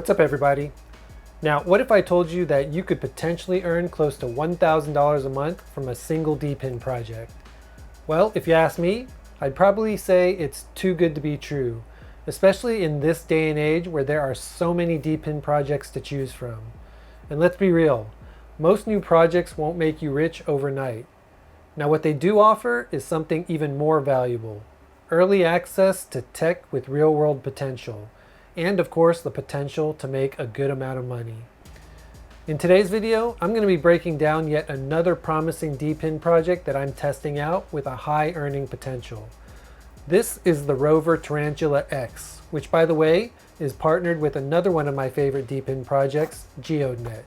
What's up, everybody? Now, what if I told you that you could potentially earn close to $1,000 a month from a single DePIN project? Well, if you ask me, I'd probably say it's too good to be true, especially in this day and age where there are so many DePIN projects to choose from. And let's be real, most new projects won't make you rich overnight. Now, what they do offer is something even more valuable: early access to tech with real-world potential, and of course the potential to make a good amount of money. In today's video, I'm going to be breaking down yet another promising DePIN project that I'm testing out with a high earning potential. This is the Rover TarantulaX, which, by the way, is partnered with another one of my favorite DePIN projects, GeoNet.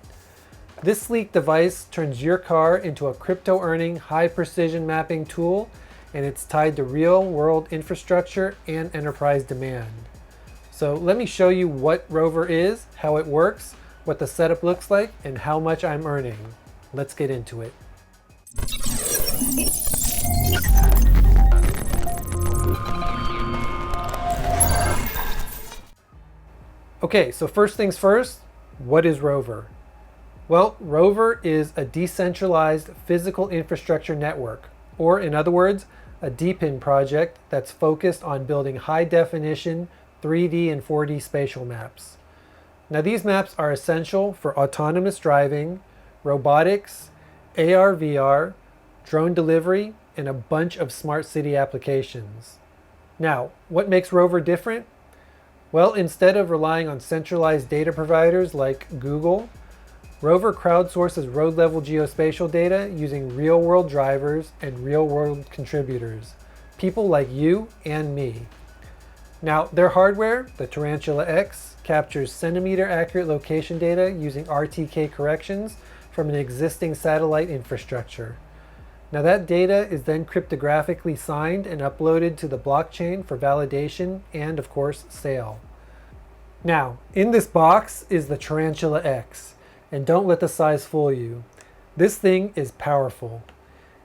This sleek device turns your car into a crypto-earning, high-precision mapping tool, and it's tied to real-world infrastructure and enterprise demand. So let me show you what Rover is, how it works, what the setup looks like, and how much I'm earning. Let's get into it. Okay, so first things first, what is Rover? Well, Rover is a decentralized physical infrastructure network, or in other words, a DePIN project that's focused on building high-definition 3D and 4D spatial maps. Now, these maps are essential for autonomous driving, robotics, AR/VR, drone delivery, and a bunch of smart city applications. Now, what makes Rover different? Well, instead of relying on centralized data providers like Google, Rover crowdsources road-level geospatial data using real-world drivers and real-world contributors, people like you and me. Now, their hardware, the TarantulaX, captures centimeter-accurate location data using RTK corrections from an existing satellite infrastructure. Now, that data is then cryptographically signed and uploaded to the blockchain for validation and, of course, sale. Now, in this box is the TarantulaX, and don't let the size fool you. This thing is powerful.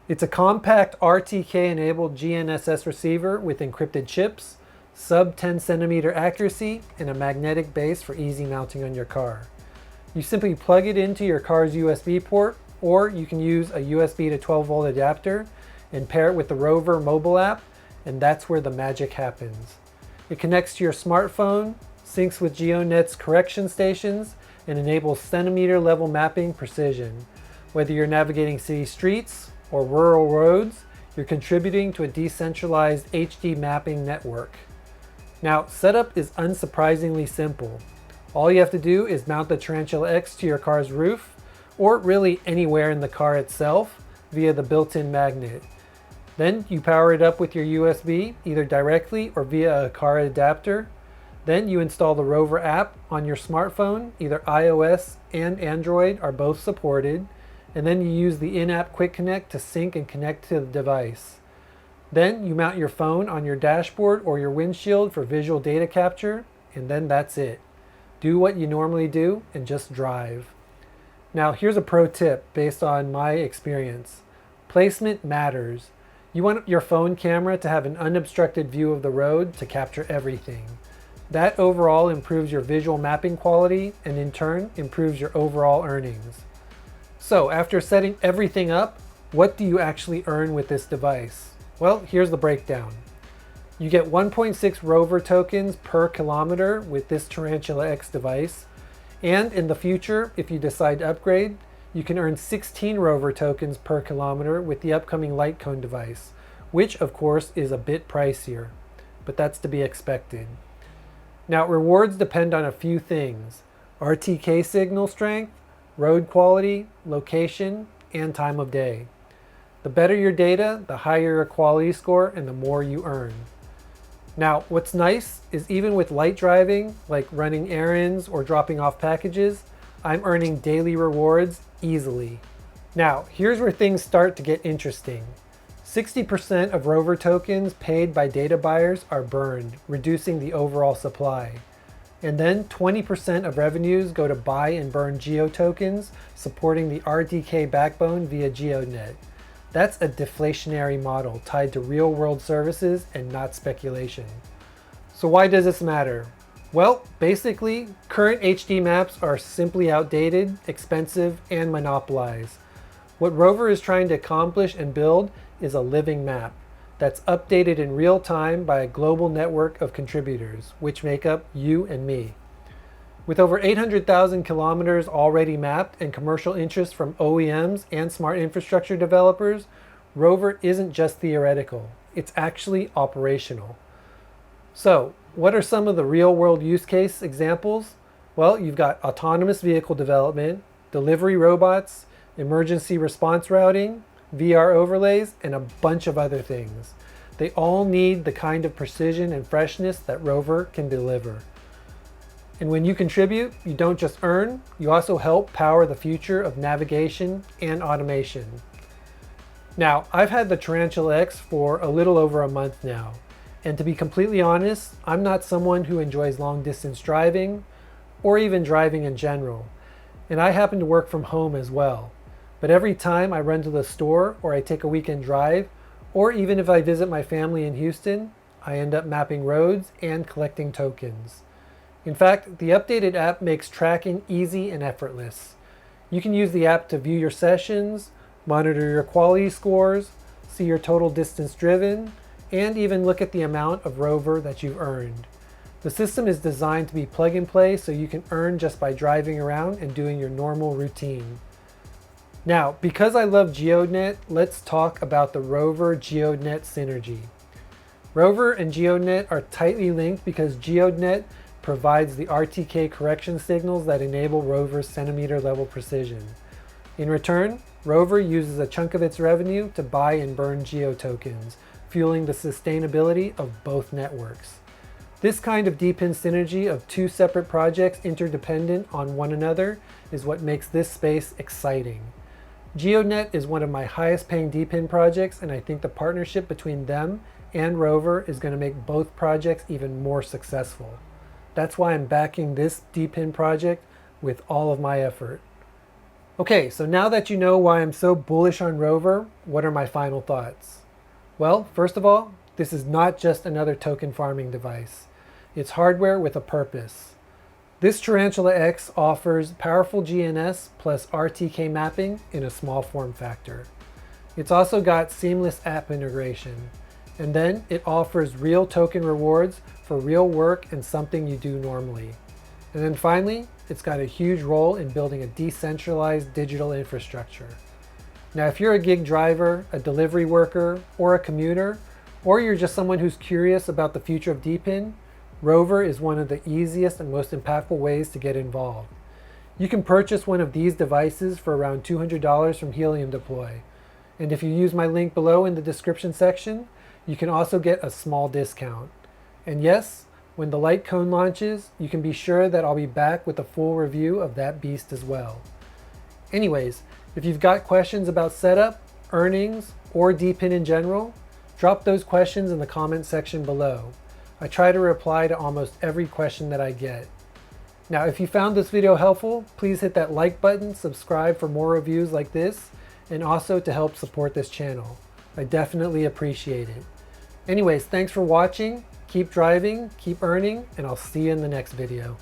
It's a compact RTK-enabled GNSS receiver with encrypted chips, sub 10 centimeter accuracy, and a magnetic base for easy mounting on your car. You simply plug it into your car's USB port, or you can use a USB to 12 volt adapter and pair it with the Rover mobile app, and that's where the magic happens. It connects to your smartphone, syncs with GeoNet's correction stations, and enables centimeter level mapping precision. Whether you're navigating city streets or rural roads, you're contributing to a decentralized HD mapping network. Now, setup is unsurprisingly simple. All you have to do is mount the TarantulaX to your car's roof, or really anywhere in the car itself, via the built-in magnet. Then you power it up with your USB, either directly or via a car adapter. Then you install the Rover app on your smartphone, either iOS and Android are both supported, and then you use the in-app Quick Connect to sync and connect to the device. Then you mount your phone on your dashboard or your windshield for visual data capture, and then that's it. Do what you normally do and just drive. Now, here's a pro tip based on my experience. Placement matters. You want your phone camera to have an unobstructed view of the road to capture everything. That overall improves your visual mapping quality and in turn improves your overall earnings. So after setting everything up, what do you actually earn with this device? Well, here's the breakdown. You get 1.6 Rover tokens per kilometer with this TarantulaX device, and in the future, if you decide to upgrade, you can earn 16 Rover tokens per kilometer with the upcoming Litecoin device, which of course is a bit pricier, but that's to be expected. Now, rewards depend on a few things: RTK signal strength, road quality, location, and time of day. The better your data, the higher your quality score and the more you earn. Now, what's nice is even with light driving, like running errands or dropping off packages, I'm earning daily rewards easily. Now, here's where things start to get interesting. 60% of Rover tokens paid by data buyers are burned, reducing the overall supply. And then 20% of revenues go to buy and burn Geo tokens, supporting the RTK backbone via GeoNet. That's a deflationary model tied to real-world services and not speculation. So why does this matter? Well, basically, current HD maps are simply outdated, expensive, and monopolized. What Rover is trying to accomplish and build is a living map that's updated in real time by a global network of contributors, which make up you and me. With over 800,000 kilometers already mapped and commercial interest from OEMs and smart infrastructure developers, Rover isn't just theoretical, it's actually operational. So, what are some of the real-world use case examples? Well, you've got autonomous vehicle development, delivery robots, emergency response routing, VR overlays, and a bunch of other things. They all need the kind of precision and freshness that Rover can deliver. And when you contribute, you don't just earn, you also help power the future of navigation and automation. Now, I've had the TarantulaX for a little over a month now. And to be completely honest, I'm not someone who enjoys long distance driving or even driving in general. And I happen to work from home as well. But every time I run to the store or I take a weekend drive, or even if I visit my family in Houston, I end up mapping roads and collecting tokens. In fact, the updated app makes tracking easy and effortless. You can use the app to view your sessions, monitor your quality scores, see your total distance driven, and even look at the amount of Rover that you've earned. The system is designed to be plug and play so you can earn just by driving around and doing your normal routine. Now, because I love GeoNet, let's talk about the Rover GeoNet synergy. Rover and GeoNet are tightly linked because GeoNet provides the RTK correction signals that enable Rover's centimeter level precision. In return, Rover uses a chunk of its revenue to buy and burn Geo tokens, fueling the sustainability of both networks. This kind of DePIN synergy of two separate projects interdependent on one another is what makes this space exciting. GeoNet is one of my highest paying DePIN projects, and I think the partnership between them and Rover is going to make both projects even more successful. That's why I'm backing this DePIN project with all of my effort. Okay, so now that you know why I'm so bullish on Rover, what are my final thoughts? Well, first of all, this is not just another token farming device. It's hardware with a purpose. This TarantulaX offers powerful GNS plus RTK mapping in a small form factor. It's also got seamless app integration. And then it offers real token rewards for real work and something you do normally. And then finally, it's got a huge role in building a decentralized digital infrastructure. Now, if you're a gig driver, a delivery worker, or a commuter, or you're just someone who's curious about the future of DePIN, Rover is one of the easiest and most impactful ways to get involved. You can purchase one of these devices for around $200 from Helium Deploy. And if you use my link below in the description section, you can also get a small discount. And yes, when the light cone launches, you can be sure that I'll be back with a full review of that beast as well. Anyways, if you've got questions about setup, earnings, or DePIN in general, drop those questions in the comment section below. I try to reply to almost every question that I get. Now, if you found this video helpful, please hit that like button, subscribe for more reviews like this, and also to help support this channel. I definitely appreciate it. Anyways, thanks for watching, keep driving, keep earning, and I'll see you in the next video.